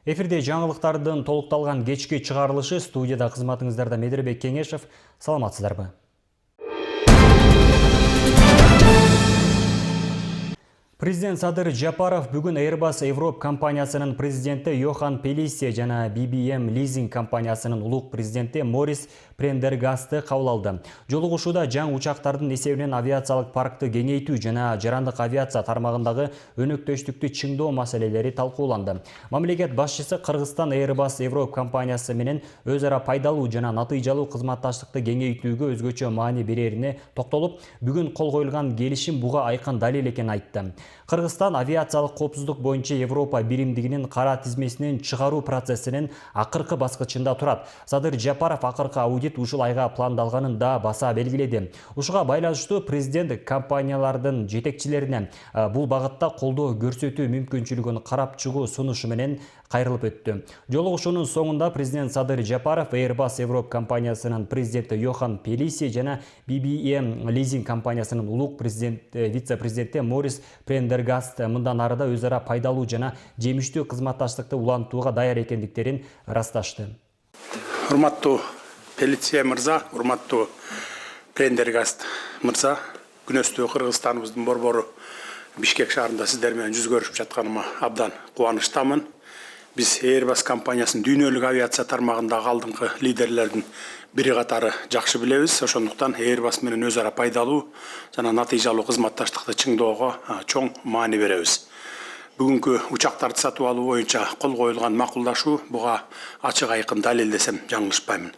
Эфирде жаңылыктардын толукталган кечки чыгарылышы, студияда кызматыңыздарда Медербек Кеңешев. Саламатсыздарбы? Президент Садыр Жапаров бүгін Airbus Европ компаниясынын президенті Йохан Пелисе жана BBM лизинг компаниясынын улук президенти Морис Прендергастты кабыл алды. Жолугушууда жаңы учактардын эсебинен авиациялык паркты кеңейтүү жана жарандык авиация тармагындагы өнөктөштүктү чыңдоо маселелери талкууланды. Мамлекет башчысы Кыргызстан Airbus Европ компаниясы менен өз ара пайдалуу жана натыйжалуу кызматташтыкты кеңейтүүгө өзгөчө маани берерине токтолуп, бүгүн кол коюлган келишим буга айкын далил экенин айтты. Кыргызстан авиациялык коопсуздук боюнча Европа биримдигинин кара тизмесинен чыгаруу процессинин акыркы баскычында турат. Садыр Жапаров акыркы аудит ушул айга пландалганын да баса белгиледи. Ушуга байланыштуу президент компаниялардын жетекчилерине бул багытта колдоо көрсөтүү мүмкүнчүлүгүн карап чыгуу сунушу менен кайрылып өттү. Жолугушуунун соңунда президент Садыр Жапаров Airbus Европ компаниясынын президенти Йохан Пелисе жана BBM лизинг компаниясынын улук вице-президенти Морис Прендергаст мындан арыда өз ара пайдалуу жана жемиштүү кызматташтыкты улантууга даяр экендиктерин ырасташты. Урматтуу Пелисе мырза, урматтуу Прендергаст мырза, күнөстүү Кыргызстаныбыздын борбору Бишкек шаарында сиздер менен жүз көрүшүп жатканыма абдан кубанычтамын. Биз Airbus компаниясынын дүйнөлүк авиация тармагындагы алдыңкы лидерлердин бири катары жакшы билебиз. Ошондуктан Airbus менен өз ара пайдалуу жана натыйжалуу кызматташтыкты чыңдоого чоң маани беребиз. Бүгүнкү учактарды сатып алуу боюнча кол коюлган макулдашуу буга ачык айкын далил десем жаңылышпаймын.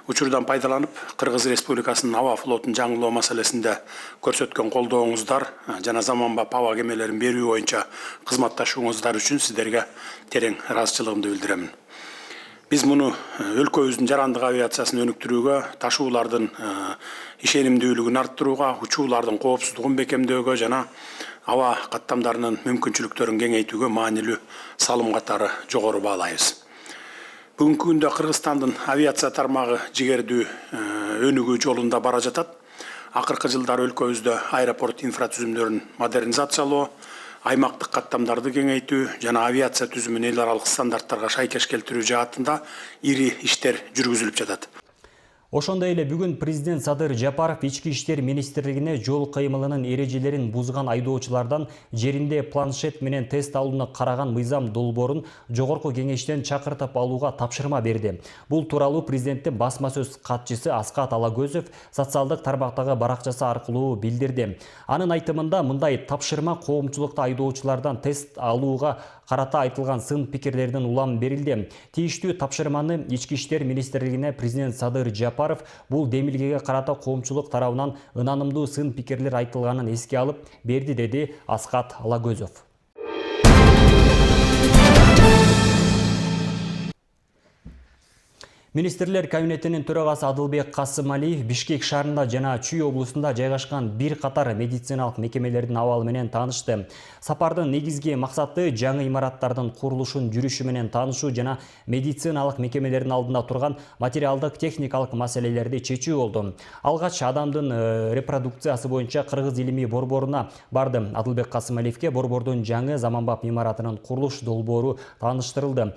Учурдан пайдаланып, Кыргыз Республикасынын аба флотун жаңылоо маселесинде көрсөткөн колдооңуздар жана заманбап аба кемелерин берүү боюнча кызматташууңуздар үчүн сиздерге терең ыраазычылыгымды билдиремин. Биз муну өлкөбүздүн жарандык авиациясын өнүктүрүүгө, ташуулардын ишенимдүүлүгүн арттырууга, учуулардын коопсуздугун бекемдөөгө жана аба каттамдарынын мүмкүнчүлүктөрүн кеңейтүүгө маанилүү салым катары жогору баалайбыз. Бүгүнкү күндө Кыргызстандын авиация тармагы жигердүү өнүгүү жолунда бара жатат. Акыркы жылдары өлкөбүздө аэропорт инфратүзүмдөрүн модернизациялоо, аймактык каттамдарды кеңейтүү жана авиация түзүмүн эл аралык стандарттарга шайкеш келтирүү жаатында ири иштер жүргүзүлүп жатат. Ошондой эле бүгүн президент Садыр Жапаров Ички иштер министрлигине жол кыймылынын эрежелерин бузган айдоочулардан жеринде планшет менен тест алууну караган мыйзам долбоорун жогорку кеңештен чакыртып алууга тапшырма берди. Бул тууралуу президенттин басма сөз катчысы Аскат Алагөзов социалдык тармактагы баракчасы аркылуу билдирди. Анын айтымында мындай тапшырма коомчулукта айдоочулардан тест алууга карата айтылган сын пикирлердин улам берилди. Тийиштүү тапшырманы Ички иштер министрлигине президент Садыр Жапаров бул демилгеге карата коомчулук тарабынан ынанымдуу сын пикирлер айтылганын эске алып берди, деди Аскат Алагөзов. Министрлер кабинетинин төрагасы Адылбек Касымалиев Бишкек шаарында жана Чүй облусунда жайгашкан бир катар медициналык мекемелердин абалы менен таанышты. Сапардын негизги максаты жаңы имараттардын курулушун жүрүшү менен таанышуу жана медициналык мекемелердин алдында турган материалдык техникалык маселелерди чечүү болду. Алгач адамдын репродукциясы боюнча Кыргыз илимий борборуна барды. Адылбек Касымалиевке борбордун жаңы заманбап имаратынын курулуш долбоору тааныштырылды.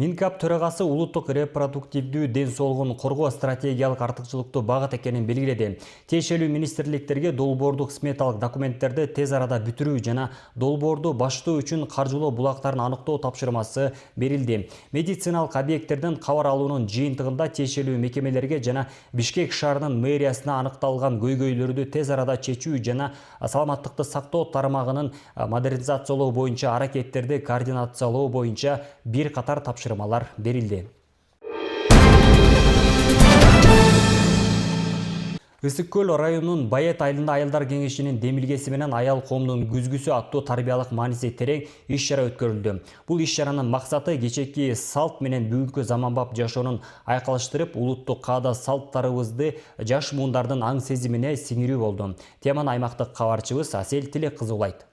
Минкап төрагасы улуттук репродуктивдүү ден соолугун коргоо стратегиялык артыкчылыктуу багыт экенин белгиледи. Тиешелүү министрликтерге долбоордук сметалык документтерди тез арада бүтүрүү жана долбоорду баштоо үчүн каржылоо булактарын аныктоо тапшырмасы берилди. Медициналык объекттерден кабар алуунун жыйынтыгында тиешелүү мекемелерге жана Бишкек шаарынын мэриясына аныкталган көйгөйлөрдү тез арада чечүү жана саламаттыкты сактоо тармагынын модернизациялоо боюнча аракеттерди координациялоо боюнча бир катар тапшырмалар берилди. Ысык көл районунун Байет айылында аялдар кеңешинин демилгеси менен аял коомдун күзгүсү аттуу тарбиялык мааниси терең иш-чара өткөрүлдү. Бул иш-чаранын максаты кечээки салт менен бүгүнкү заманбап жашоонун айкалыштырып, улуттук каада салттарыбызды жаш муундардын аң сезимине сиңирүү болду. Теманы аймактык кабарчыбыз Асель Тилек кызы улайт.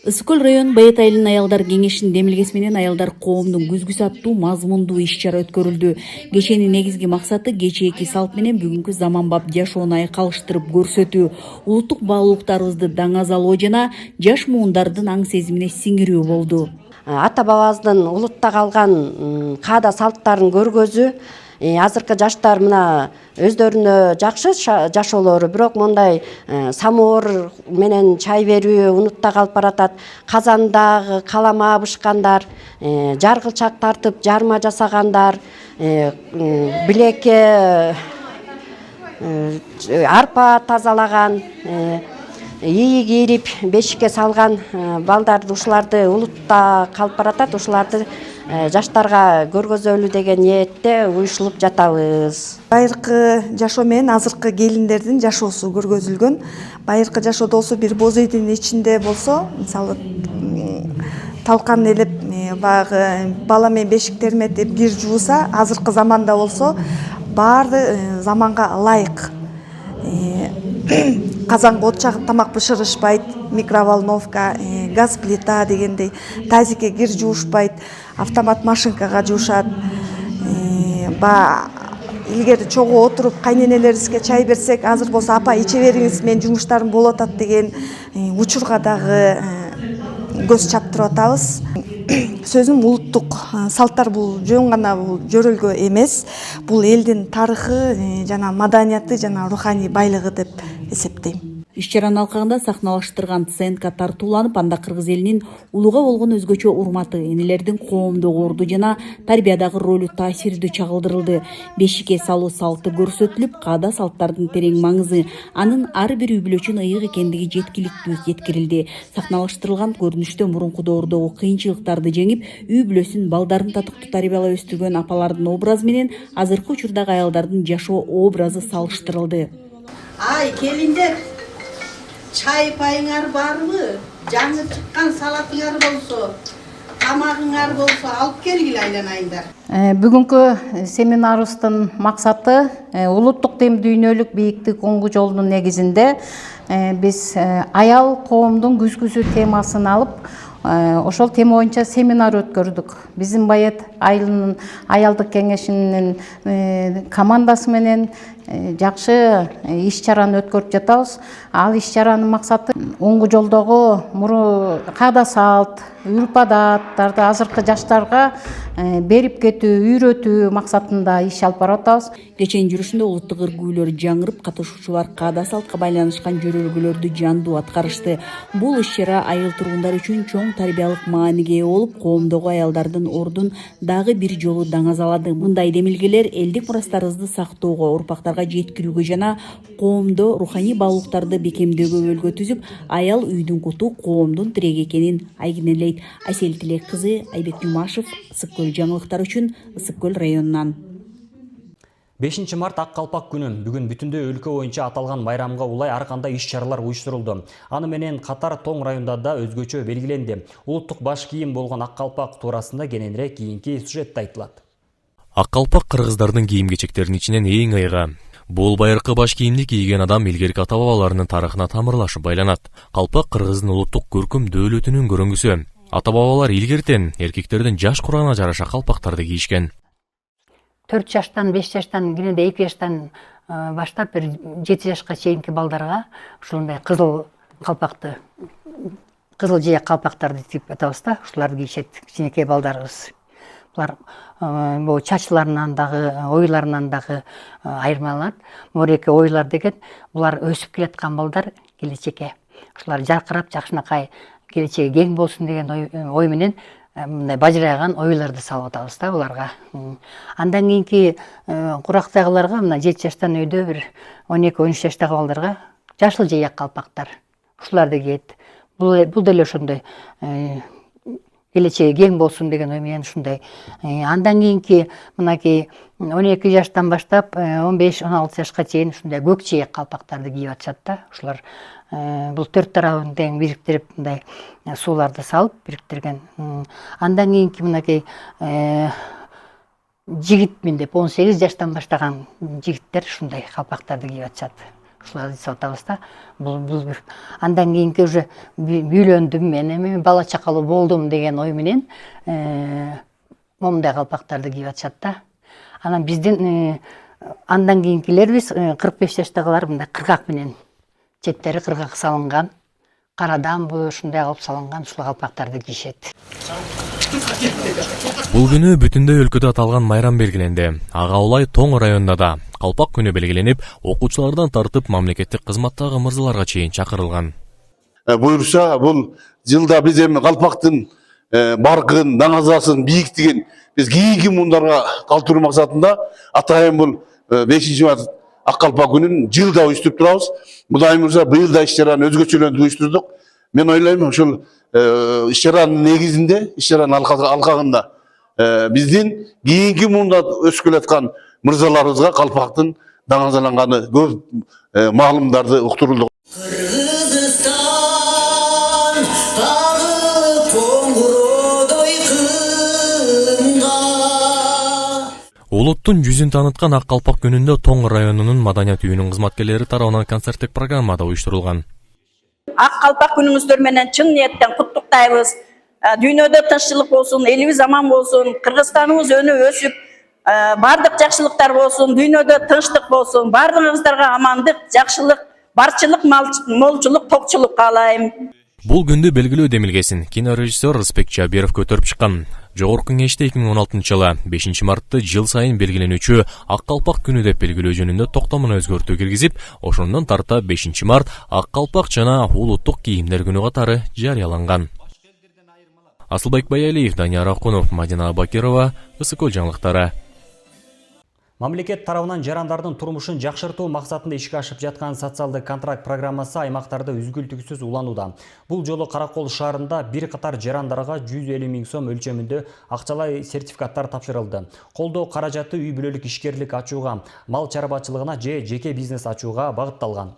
Ысык көл районунун Байет айылынын аялдар кеңешинин демилгеси менен аялдар коомдун күзгүсү аттуу мазмундуу иш-чара өткөрүлдү. Кеченин негизги максаты кечээки салт менен бүгүнкү заманбап жашоону айкалыштырып көрсөтүү, улуттук баалуулуктарыбызды даңазалоо жана жаш муундардын аң сезимине сиңирүү болду. Ата бабабыздын улутта калган каада салттарын көргөзүү, азыркы жаштар мына өздөрүнө жакшы жашоолору, бирок мондай самовар менен чай берүү унутта калып баратат. Казандагы калама абышкандар, жаргылчак тартып жарма жасагандар, билекке арпа тазалаган, ийик ийрип бешикке салган балдарды, ушуларды улутта калып баратат. Ушуларды жаштарга көргөзөлү деген ниетте уюшулуп жатабыз. Байыркы жашоо менен азыркы келиндердин жашоосу көргөзүлгөн. Байыркы жашоодо болсо бир боз үйдүн ичинде болсо, мисалы талкан элеп, баягы бала менен бешик терметип кир жууса, азыркы заманда болсо баарды заманга ылайык. Казанга от чагып тамак бышырышпайт, микроволновка, газ плита дегендей, тазикке кир жуушпайт, автомат машинкага жуушат. Илгери чогуу отуруп кайненелерибизге чай берсек, азыр болсо апа иче бериңиз, мен жумуштарым болуп атат деген учурга дагы көз чаптырып атабыз. Сөзүм улуттук салттар бул жөн гана бул жөрөлгө эмес, бул элдин тарыхы жана маданияты жана руханий байлыгы деп эсептейм. Иш-чаранын алкагында сахналаштырган сценка тартууланып, анда кыргыз элинин улууга болгон өзгөчө урматы, энелердин коомдук орду жана тарбиядагы ролу таасирдүү чагылдырылды. Бешикке салуу салты көрсөтүлүп, каада салттардын терең маңызы, анын ар бир үй бүлө үчүн ыйык экендиги жеткиликтүү жеткирилди. Сахналаштырылган көрүнүштө мурунку доордогу кыйынчылыктарды жеңип, үй бүлөсүн, балдарын татыктуу тарбиялап өстүргөн апалардын образы менен азыркы учурдагы аялдардын жашоо образы салыштырылды. Ай, келиндер, чай пайыңар барбы? Жаңы чыккан салатыңар болсо, тамагыңар болсо алып келгиле айланайындар. Бүгүнкү семинарыбыздын максаты улуттук дем дүйнөлүк бийиктик оңгу жолдун негизинде биз аял коомдун күзгүсү темасын алып, ошол тема боюнча семинар өткөрдүк. Биздин Байет айылынын аялдык кеңешинин командасы менен жакшы иш-чараны өткөрүп жатабыз. Ал иш-чаранын максаты оңгу жолдогу каада салт, үрп адаттарды азыркы жаштарга берип кетүү, үйрөтүү максатында иш алып барып атабыз. Кеченин жүрүшүндө улуттук ыргүүлөр жаңырып, катышуучулар каада салтка байланышкан жөрөлгөлөрдү жандуу аткарышты. Бул иш-чара айыл тургундары үчүн чоң тарбиялык мааниге ээ болуп, коомдогу аялдардын ордун дагы бир жолу даңазалады. Мындай демилгелер элдик мурастарыбызды сактоого, урпактарга жеткирүүгө жана коомдо руханий баалуулуктарды бекемдөөгө өбөлгө түзүп, аял үйдүн куту, коомдун тиреги экенин айгинелейт. Айсел Тилек кызы, Айбек Жумашев, Ысык көл жаңылыктар үчүн Ысык көл районунан. 5 март Ак калпак күнү. Бүгүн бүтүндөй өлкө боюнча аталган майрамга улай ар кандай иш-чаралар уюштурулду. Аны менен катар Тоң районунда да өзгөчө белгиленди. Улуттук баш кийим болгон ак калпак туурасында кененирээк кийинки сюжетте айтылат. Ак калпак кыргыздардын кийим-кечектеринин ичинен эң айга. Бул байыркы баш кийимди кийген адам илгерки ата бабаларынын тарыхына тамырлашып байланат. Калпак кыргыздын улуттук көркөм дөөлөтүнүн көрүнгүсү. Ата бабалар илгертен эркектердин жаш курагына жараша калпактарды кийишкен. 4 жаштан, 5 жаштан, кенеде 2 жаштан баштап бир 7 жашка чейинки балдарга ушундай кызыл калпакты, кызыл жээк калпактарды тигип атабыз да, ушуларды кийишет кичинекей балдарыбыз. Булар бул чачыларынан дагы, ойларынан дагы айырмаланат. Мореке ойлар деген булар өсүп келаткан балдар келечекке. Ушулар жаркырап, жакшынакай келечеги кең болсун деген ой менен мындай бажырайган ойлорду салып атабыз да буларга. Андан кийинки курактагыларга мына 7 жаштан өйдө бир 12-13 жаштагы балдарга жашыл жээк калпактар. Ушуларды кийет. Бул деле ошондой келечеги кең болсун деген ой менен ушундай. Андан кийинки мынакей 12 жаштан баштап 15-16 жашка чейин ушундай көк жээк калпактарды кийип атышат да. Ушулар бул төрт тарабын тең бириктирип мындай сууларды салып бириктирген. Андан кийинки мынакей жигитмин деп 18 жаштан баштаган жигиттер ушундай калпактарды кийип атышат. ушуларды эсеп атабыз да. Бул бир андан кийинки уже үйлөндүм мен, эми бала чакалуу болдум деген ой менен момундай калпактарды кийип атышат да. Анан биздин андан кийинкилерибиз 45 жаштагылар мындай кыргак менен, четтери кыргак салынган, караданбы ушундай кылып салынган ушул калпактарды кийишет. Бул күнү бүтүндөй өлкөдө аталган майрам белгиленди. Ага Улай Тоң районунда да калпак күнү белгиленип, окуучулардан тартып мамлекеттик кызматтагы мырзаларга чейин чакырылган. Буюрса, бул жылда биз эми калпактын баркын, даңазасын, бийиктигин биз кийинки муундарга калтыруу максатында атайын бул 5-март ак калпак күнүн жылда уюштуруп турабыз. Кудайым буюрса, быйыл да иш-чараны өзгөчөлөндүрүп уюштурдук. Мен ойлойм, ушул иш-чаранын негизинде, иш-чаранын алкагында биздин кийинки муунда өсүп келаткан мырзаларыбызга калпактын даңазаланганы көп маалымдарды уктурулду. Улуттун жүзүн таныткан ак калпак күнүндө Тоң районунун маданият үйүнүн кызматкерлери тарабынан концерттик программада уюштурулган. Ак калпак күнүңүздөр менен чын ниеттен куттуктайбыз. Дүйнөдө тынччылык болсун, элибиз аман болсун, Кыргызстаныбыз өнүп өсүп, бардык жакшылыктар болсун, дүйнөдө тынчтык болсун, бардыгыңыздарга амандык, жакшылык, барчылык, молчулук, токчулук каалайм. Бул күндү белгилөө демилгесин кинорежиссер Рыспек Чабиров көтөрүп чыккан. Жогорку кеңеште 2016-жылы 5 мартты жыл сайын белгиленүүчү ак калпак күнү деп белгилөө жөнүндө токтомун өзгөртүү киргизип, ошондон тарта 5 март ак калпак жана улуттук кийимдер күнү катары жарыяланган. Асылбек Баялиев, Данияр Акунов, Мадина Бакирова, Ысыкөл жаңылыктары. Мамлекет тарабынан жарандардын турмушун жакшыртуу максатында ишке ашып жаткан социалдык контракт программасы аймактарда үзгүлтүксүз уланууда. Бул жолу Каракол шаарында бир катар жарандарга 150 000 сом өлчөмүндө акчалай сертификаттар тапшырылды. Колдоо каражаты үй бүлөлүк ишкерлик ачууга, мал чарбачылыгына же жеке бизнес ачууга багытталган.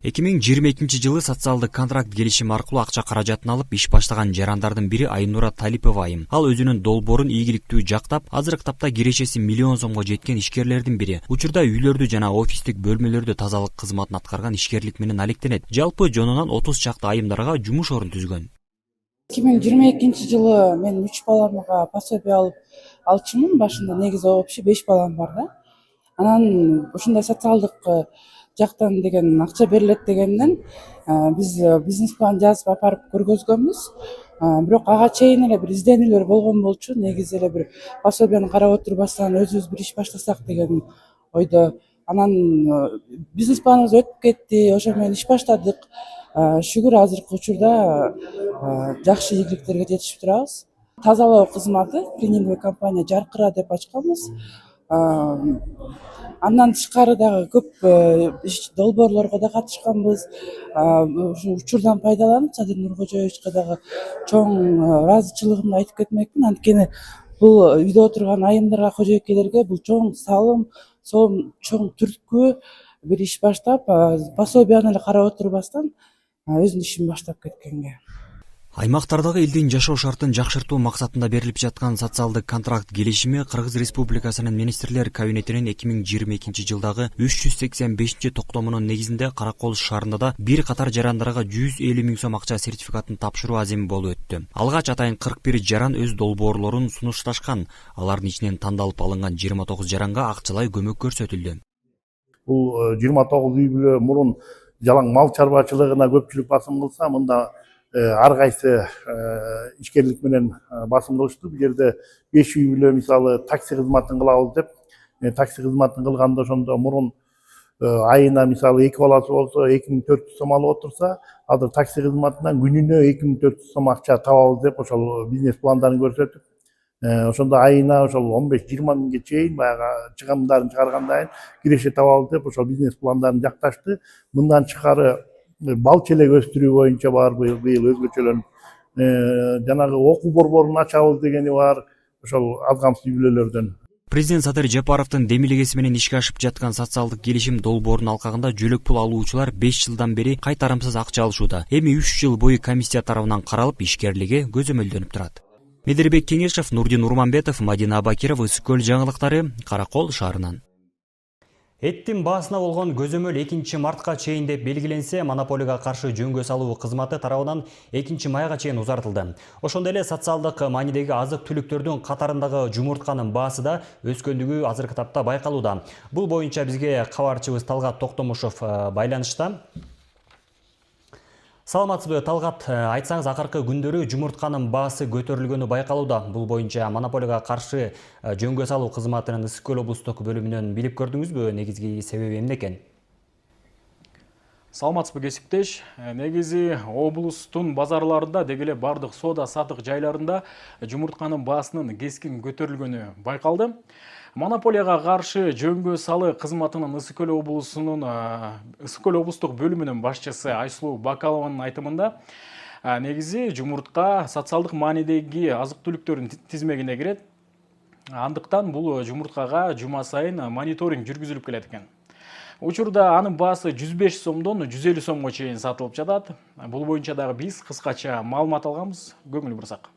2022-жылы социалдык контракт келишими аркылуу акча каражатын алып иш баштаган жарандардын бири Айнура Талипова айым. Ал өзүнүн долбоорун ийгиликтүү жактап, азыркы тапта кирешеси 1 миллион сомго жеткен ишкерлердин бири. Учурда үйлөрдү жана офистик бөлмөлөрдө тазалык кызматын аткарган ишкерлик менен алектенет. Жалпы жонунан 30 чакты айымдарга жумуш орун түзгөн. 2022-жылы мен 3 баламга пособие алып алчумун. Башында негизи вообще 5 балам бар да. Анан ушундай социалдык жактан деген акча берилет дегенден биз бизнес план жазып апарып көргөзгөнбүз. Бирок ага чейин эле бир изденүүлөр болгон болчу. Негизи эле бир пособияны карап отурбастан өзүбүз бир иш баштасак деген ойдо. Анан бизнес планыбыз өтүп кетти. Ошо менен иш баштадык. Шүгүр азыркы учурда жакшы ийгиликтерге жетишип турабыз. Тазалоо кызматы клининговый компания Жаркыра деп ачканбыз. Андан тышкары дагы көп долбоорлорго да катышканбыз. Ушу учурдан пайдаланып Садыр Нуркожоевичке дагы чоң ыраазычылыгымды айтып кетмекмин. Анткени бул үйдө отурган айымдарга, кожойкелерге бул чоң салым, чоң түрткү бир иш баштап, пособияны эле карап отурбастан өзүнүн ишин баштап кеткенге. Аймактардагы элдин жашоо шартын жакшыртуу максатында берилип жаткан социалдык контракт келишими Кыргыз Республикасынын министрлер кабинетинин 2022-жылдагы 385 токтомунун негизинде Каракол шаарында да бир катар жарандарга 150 000 сом акча сертификатын тапшыруу аземи болуп өттү. Алгач атайын 41 жаран өз долбоорлорун сунушташкан. Алардын ичинен тандалып алынган 29 жаранга акчалай көмөк көрсөтүлдү. Бул 29 үй бүлө мурун жалаң мал чарбачылыгына көпчүлүк басым кылса, мында ар кайсы ишкерлик менен басым кылышты. Бул жерде 5 үй бүлө мисалы такси кызматын кылабыз деп, такси кызматын кылганда ошондо мурун айына мисалы 2 баласы болсо 2400 сом алып отурса, азыр такси кызматынан күнүнө 2400 сом акча табабыз деп ошол бизнес пландарын көрсөтүп, ошондо айына ошол 15-20 миңге чейин баягы чыгымдарын чыгаргандан кийин киреше табабыз деп ошол бизнес пландарын жакташты. Мындан тышкары бал челек өстүрүү боюнча бар быйыл өзгөчөлөнүп, жанагы окуу борборун ачабыз дегени бар, ошол аз камсыз үй бүлөлөрдөн. Президент Садыр Жапаровдун демилгеси менен ишке ашып жаткан социалдык келишим долбоорунун алкагында жөлөк пул алуучулар 5 жылдан бери кайтарымсыз акча алышууда. Эми 3 жыл бою комиссия тарабынан каралып ишкерлиги көзөмөлдөнүп турат. Медербек Кеңешев, Нурдин Урманбетов, Мадина Бакирова, Ысыкөл жаңылыктары, Каракол шаарынан. Эттин баасына болгон көзөмөл 2 мартка чейин деп белгиленсе, монополияга каршы жөнгө салуу кызматы тарабынан 2 майга чейин узартылды. Ошондой эле социалдык маанидеги азык-түлүктөрдүн катарындагы жумуртканын баасы да өскөндүгү азыркы тапта байкалууда. Бул боюнча бизге кабарчыбыз Талгат Токтомушов байланышта. Саламатсызбы, Талгат, айтсаңыз, акыркы күндөрү жумуртканын баасы көтөрүлгөнү байкалууда. Бул боюнча монополияга каршы жөнгө салуу кызматынын Ысык көл облустук бөлүмүнөн билип көрдүңүзбү? Негизги себеби эмне экен? Саламатсызбы, кесиптеш. Негизи облустун базарларында деги эле бардык соода сатык жайларында жумуртканын баасынын кескин көтөрүлгөнү байкалды. Монополияга каршы жөнгө салуу кызматынын Ысык көл облустук бөлүмүнүн башчысы Айсулуу Бакалованын айтымында, негизи жумуртка социалдык маанидеги азык-түлүктөрдүн тизмегине кирет. Андыктан бул жумурткага жума сайын мониторинг жүргүзүлүп келет экен. Учурда анын баасы 105 сомдон 150 сомго чейин сатылып жатат. Бул боюнча дагы биз кыскача маалымат алганбыз. Көңүл бурсак.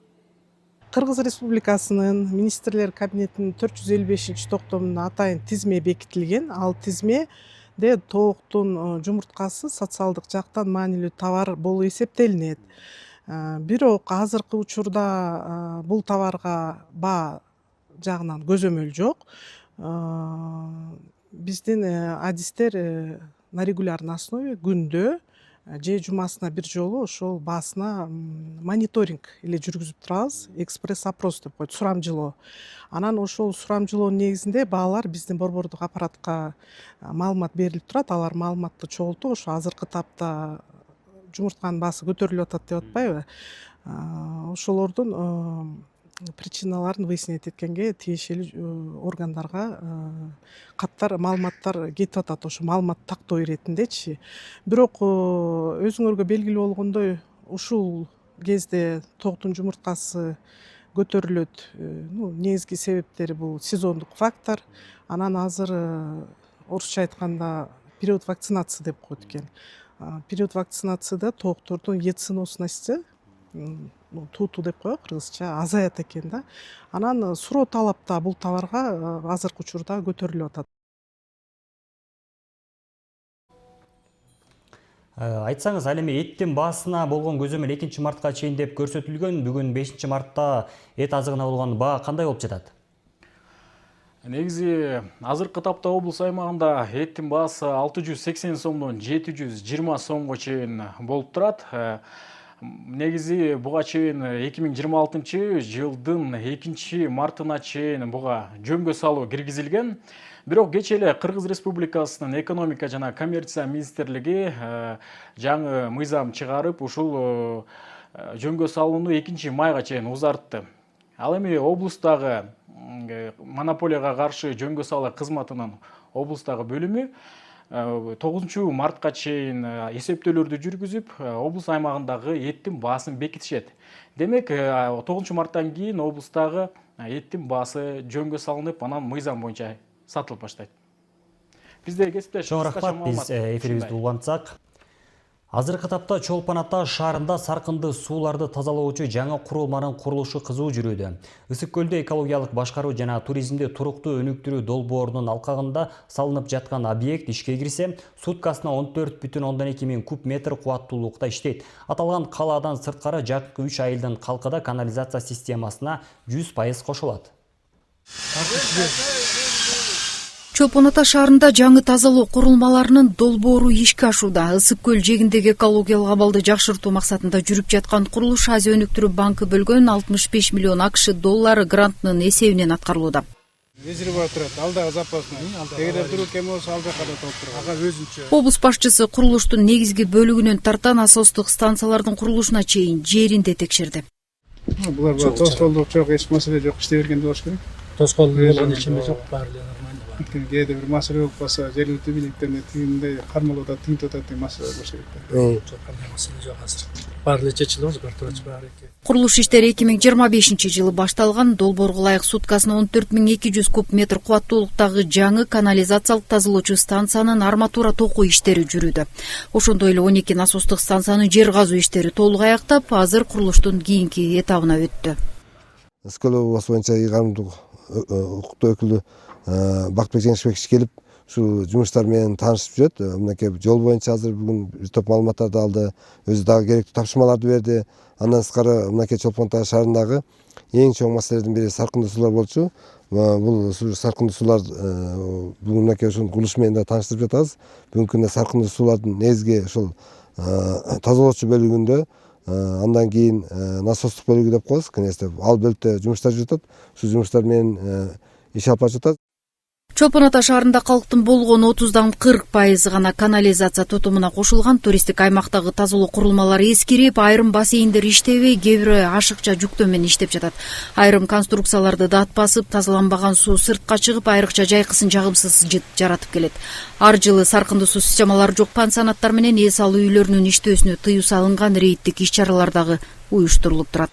Кыргыз Республикасынын министрлер кабинетинин 455 токтомунда атайын тизме бекитилген. Ал тизмеде тооктун жумурткасы социалдык жактан маанилүү товар болуп эсептелинет. Бирок азыркы учурда бул товарга баа жагынан көзөмөл жок. Биздин адистер на регулярный основе күндө же жумасына бир жолу ошол баасына мониторинг эле жүргүзүп турабыз. Экспресс опрос деп коет, сурамжылоо. Анан ошол сурамжылоонун негизинде баалар биздин борбордук аппаратка маалымат берилип турат. Алар маалыматты чогултуп, ошо азыркы тапта жумуртканын баасы көтөрүлүп атат деп атпайбы? Ошолордун причиналарын выяснять эткенге тиешелүү органдарга каттар маалыматтар кетип атат, ошо маалымат тактоо иретиндечи. Бирок өзүңөргө белгилүү болгондой, ушул кезде тооктун жумурткасы көтөрүлөт. Негизги себептери бул сезондук фактор. Анан азыр орусча айтканда период вакцинации деп коет экен. Период вакцинацияда тооктордун етсиносности, тууту деп коет кыргызча, азаят экен да. Анан суроо талап да бул товарга азыркы учурда көтөрүлүп атат. Айтсаңыз, ал эми эттин баасына болгон көзөмөл 2 мартка чейин деп көрсөтүлгөн. Бүгүн 5 мартта эт азыгына болгон баа кандай болуп жатат? Негизи азыркы тапта облус аймагында эттин баасы 680 сомдон 720 сомго чейин болуп турат. Негизи буга чейин 2026 жылдын 2 мартына чейин буга жөнгө салуу киргизилген. Бирок кечээ эле Кыргыз Республикасынын экономика жана коммерция министрлиги жаңы мыйзам чыгарып, ушул жөнгө салууну 2 майга чейин узартты. Ал эми облустагы монополияга каршы жөнгө салуу кызматынын облустагы бөлүмү 9 мартка чейин эсептөөлөрдү жүргүзүп, облус аймагындагы эттин баасын бекитишет. Демек, 9 марттан кийин облустагы эттин баасы жөнгө салынып, анан мыйзам боюнча сатылып баштайт. Бизде кесиптеш биз эфирибизди улантсак. Азыркы тапта Чолпон Ата шаарында саркынды сууларды тазалоочу жаңы курулманын курулушу кызуу жүрүүдө. Ысык көлдө экологиялык башкаруу жана туризмди туруктуу өнүктүрүү долбоорунун алкагында салынып жаткан объект ишке кирсе, суткасына 14,2 миң куб метр кубаттуулукта иштейт. Аталган калаадан сырткары жакынкы 3 айылдын калкы да канализация системасына 100% кошулат. Чолпон Ата шаарында жаңы тазалоо курулмаларынын долбоору ишке ашууда. Ысык көл жээгиндеги экологиялык абалды жакшыртуу максатында жүрүп жаткан курулуш Азия өнүктүрүү банкы бөлгөн 65 миллион АКШ доллары грантынын эсебинен аткарылууда. Резервуар турат, алдагы запасный. Эгер бирөө кем болсо алдакада толуп турат. Ага өзүнчө. Облус башчысы курулуштун негизги бөлүгүнөн тарта насостук станциялардын курулушуна чейин жеринде текшерди. Булар тоскоолдук жок, эч маселе жок, иштей бергенде болуш керек. Тоскоолдук болгон ичинде жок, баары эле нормально. Кээде бир маселе болуп калса, жергиликтүү бийликтен тигиндей кармалоодо тыйынтып атат деген маселе болуш керек. Жок, кандай маселе жок азыр. Баары эле чечилип атат, баары эки. Курулуш иштери 2025 жылы башталган. Долбоорго ылайык суткасына 14,200 куб метр кубаттуулуктагы жаңы канализациялык тазалоочу станциянын арматура току иштери жүрүүдө. Ошондой эле 12 насостук станциянын жер казуу иштери толук аяктап, азыр курулуштун кийинки этабына өттү. Ысык көл облусу боюнча ыйгарымдуу укуктуу өкүлү Бактыбек Жеңишбекович келип, ушул жумуштар менен таанышып жүрөт. Мынакей жол боюнча азыр бүгүн бир топ маалыматтарды алды, өзү дагы керектүү тапшырмаларды берди. Андан сырткары мынакей Чолпон Ата шаарындагы эң чоң маселелердин бири саркындуу суулар болчу. Бул саркындуу суулар бүгүн мынакей ушул курулуш менен да тааныштырып жатабыз. Бүгүнкү күндө саркындуу суулардын негизги ушул тазалоочу бөлүгүндө, андан кийин насостук бөлүгү деп коебуз, кеңеште ал бөлүктө жумуштар жүрүп жатат. Ушул жумуштар менен иш алып жатат. Чолпон Ата шаарында калктын болгон 30дан 40% гана канализация тутумуна кошулган. Туристтик аймактагы тазалоо курулмалары эскирип, айрым бассейндер иштебей, кээ бири ашыкча жүктөө менен иштеп жатат. Айрым конструкцияларды дат басып, тазаланбаган суу сыртка чыгып, айрыкча жайкысын жагымсыз жыт жаратып келет. Ар жылы саркындуу суу системалары жок пансионаттар менен эс алуу үйлөрүнүн иштөөсүнө тыюу салынган, рейдтик иш-чаралар дагы уюштурулуп турат.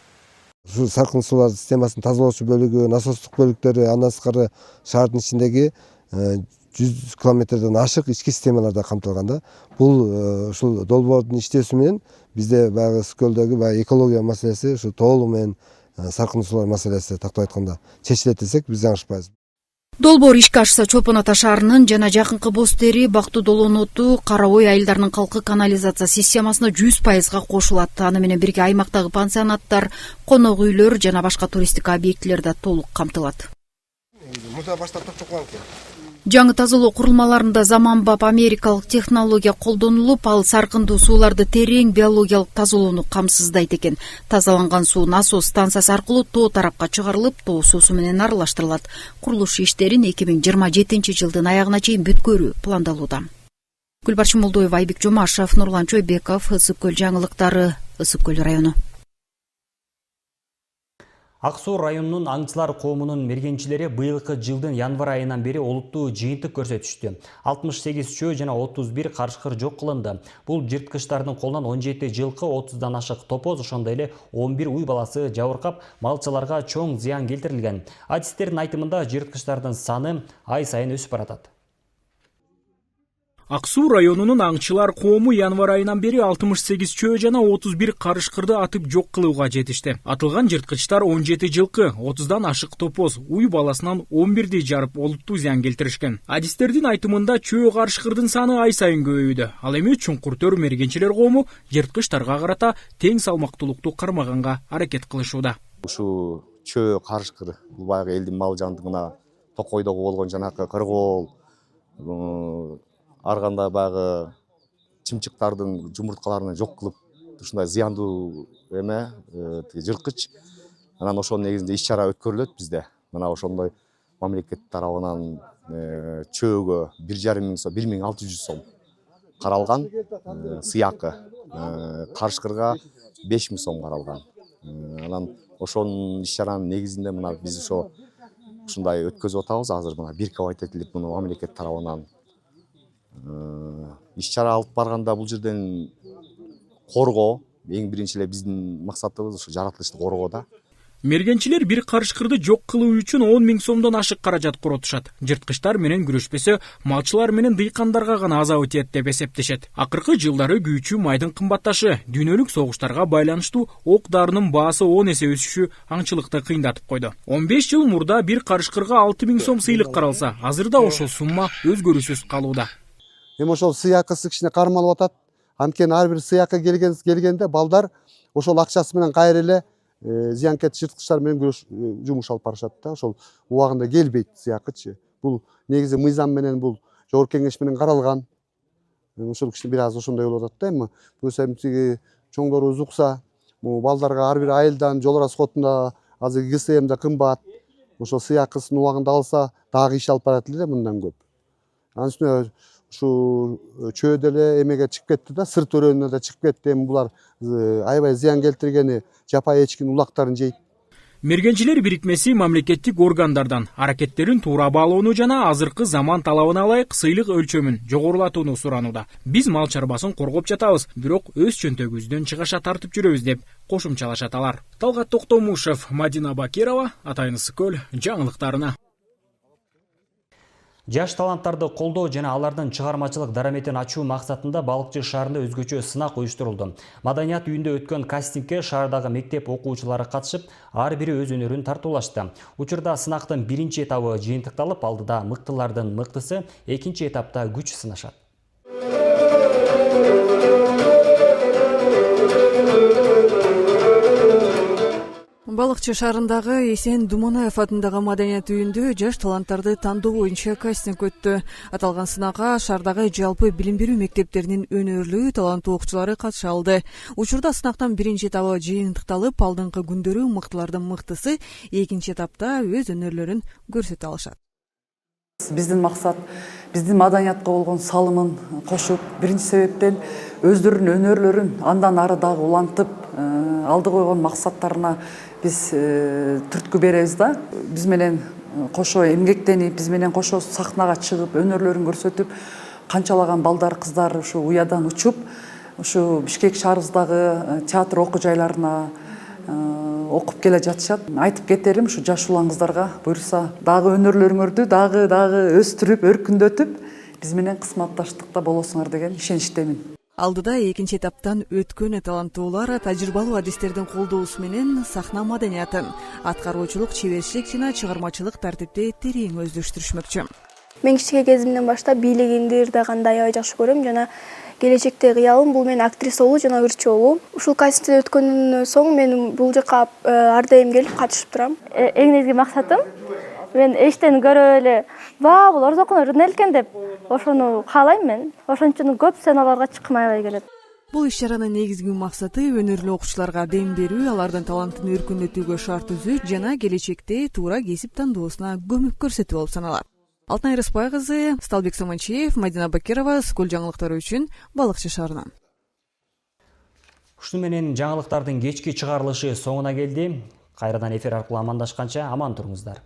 Ушул саркын суулар системасын тазалоочу бөлүгү, насостук бөлүктөрү, андан сырткары шаардын ичиндеги 100 километрден ашык ички системалар да камтылган да. Бул ушул долбоордун иштөөсү менен бизде баягы Скөлдөгү баягы экология маселеси, ушу тоолуу менен саркын суулар маселеси тактап айтканда чечилет десек биз жаңышпайбыз. Долбоор ишке ашса, Чолпон Ата шаарынын жана жакынкы Бостери, Бактуу Долоноту, Кара Ой айылдарынын калкы канализация системасына 100% кошулат. Аны менен бирге аймактагы пансионаттар, конок үйлөр жана башка туристтик объектилер да толук камтылат. Жаңы тазалоо курулмаларында заманбап америкалык технология колдонулуп, ал саркындуу сууларды терең биологиялык тазалоону камсыздайт экен. Тазаланган суу насос станциясы аркылуу тоо тарапка чыгарылып, тоо суусу менен аралаштырылат. Курулуш иштерин 2027-жылдын аягына чейин бүткөрүү пландалууда. Гүлбарчын Молдоева, Айбек Жомашев, Нурлан Чойбеков, Ысык көл жаңылыктары, Ысык көл району. Ак Суу районунун аңчылар коомунун мергенчилери быйылкы жылдын январ айынан бери олуттуу жыйынтык көрсөтүштү. 68 чөө жана 31 карышкыр жок кылынды. Бул жырткычтардын колунан 17 жылкы, 30дан ашык топоз, ошондой эле 11 уй баласы жабыркап, малчыларга чоң зыян келтирилген. Адистердин айтымында жырткычтардын саны ай сайын өсүп баратат. Ак Суу районунун аңчылар коому январ айынан бери 68 чөө жана 31 карышкырды атып жок кылууга жетишти. Атылган жырткычтар 17 жылкы, 30дан ашык топоз, уй баласынан 11ди жарып олуттуу зыян келтиришкен. Адистердин айтымында чөө карышкырдын саны ай сайын көбөйдү. Ал эми чуңкуртөр мергенчилер коому жырткычтарга карата тең салмактуулукту кармаганга аракет кылышууда. Ушу чөө карышкыр бул баягы элдин мал жандыгына токойдогу болгон жанакы кыргоол, арганда баягы чымчыктардын жумурткаларын жок кылып ушундай зыяндуу эме жырткыч. Анан ошонун негизинде иш-чара өткөрүлөт бизде. Мына ошондой мамлекет тарабынан чөөгө 1,5 миң сом, 1600 сом каралган сыйакы, карышкырга 5000 сом каралган. Анан ошонун иш-чаранын негизинде мына биз ушундай өткөзүп атабыз. Азыр мына бирке этилип муну мамлекет тарабынан иш-чара алып барганда бул жерден коргоо, эң биринчи эле биздин максатыбыз ушу жаратылышты коргоо да. Мергенчилер бир карышкырды жок кылуу үчүн 10 миң сомдон ашык каражат коротушат. Жырткычтар менен күрөшпөсө, малчылар менен дыйкандарга гана азабы тиет деп эсептешет. Акыркы жылдары күйчү майдын кымбатташы, дүйнөлүк согуштарга байланыштуу ок дарынын баасы 10 эсе өсүшү аңчылыкты кыйындатып койду. 15 жыл мурда бир карышкырга 6 миң сом сыйлык каралса, азырда ошол сумма өзгөрүүсүз калууда. Эми ошол сыйакысы кичине кармалып атат. Анткени ар бир сыяка келгенде балдар ошол акчасы менен кайра эле зыянкет жырткычтар менен жумуш алып барышат да. Ошол убагында келбейт сыякычы. Бул негизи мыйзам менен, бул жогорку кеңеш менен каралган. Ошол кичине бир аз ошондой болуп атат да. Эми бул эмтиги чоңдорубуз укса, бул балдарга ар бир айылдан жол расходунда азыр ГСМ да кымбат. Ошол сыякысын убагында алса, дагы иш алып барат эле мындан көп. Анын үстүнө ушу чөө деле эмеге чыгып кетти да, сырт өрөөнүнө да чыгып кетти. Эми булар аябай зыян келтиргени жапай эчкинин улактарын жейт. Мергенчилер бирикмеси мамлекеттик органдардан аракеттерин туура баалоону жана азыркы заман талабына ылайык сыйлык өлчөмүн жогорулатууну суранууда. Биз мал чарбасын коргоп жатабыз, бирок өз чөнтөгүбүздөн чыгаша тартып жүрөбүз деп кошумчалашат алар. Талгат Токтомушев, Мадина Бакирова, Атайын Ысык көл жаңылыктарына. Жаш таланттарды колдоо жана алардын чыгармачылык дараметин ачуу максатында Балыкчы шаарында өзгөчө сынак уюштурулду. Маданият үйүндө өткөн кастингге шаардагы мектеп окуучулары катышып, ар бири өз өнөрүн тартуулашты. Учурда сынактын биринчи этабы жыйынтыкталып, алдыда мыктылардын мыктысы экинчи этапта күч сынашат. Балыкчы шаарындагы Эсен Думанаев атындагы Маданият үйүндө жаш таланттарды тандоо боюнча кастинг өттү. Аталган сынакка шаардагы жалпы билим берүү мектептеринин өнөрлүү таланттуу окуучулары катыша алды. Учурда сынактан биринчи этабы жыйынтыкталып, алдыңкы күндөрү мыктылардын мыктысы экинчи этапта өз өнөрлөрүн көрсөтө алышат. Биздин максат биздин маданиятка болгон салымын кошуп, биринчи себептен өздөрүнүн өнөрлөрүн андан ары дагы улантып, алды койгон максаттарына биз түрткү беребиз да. Биз менен кошо эмгектенип, биз менен кошо сахнага чыгып, өнөрлөрүн көрсөтүп, канчалаган балдар, кыздар ушу уядан учуп, ушу Бишкек шаарыбыздагы театр окуу жайларына окуп келе жатышат. Айтып кетерим, ушу жаш улан кыздарга буюрса, дагы өнөрлөрүңөрдү дагы өстүрүп, өркүндөтүп, биз менен кызматташтыкта болосуңар деген ишеничтемин. Алдыда экинчи этаптан өткөн таланттуулар тажрыйбалуу адистердин колдоосу менен сахна маданиятын, аткаруучулук, чеберчилик жана чыгармачылык тартипти терең өздөштүрүшмөкчү. Мен кичине кезимден баштап бийлигинди, ырдаган аябай жакшы көрөм жана келечекте кыялым бул мен актриса болуу жана ырчы болуу. Ушул кастингден өткөндөн соң мен бул жака ар дайым келип катышып турам. Эң негизги максатым мен эчтен көрүп эле бул Орзокун ырына экен деп ошону каалайм мен. Ошон үчүн көп сценаларга чыккым аябай келет. Бул иш-чаранын негизги максаты өнөрлүү окуучуларга дем берүү, алардын талантын өркүндөтүүгө шарт түзүү жана келечекте туура кесип тандоосуна көмөк көрсөтүү болуп саналат. Алтынай Рыспай кызы, Сталбек Саманчиев, Мадина Бакирова, Скул жаңылыктары үчүн Балыкчы шаарынан. Ушуну менен жаңылыктардын кечки чыгарылышы соңуна келди. Кайрадан эфир аркылуу амандашканча аман туруңуздар.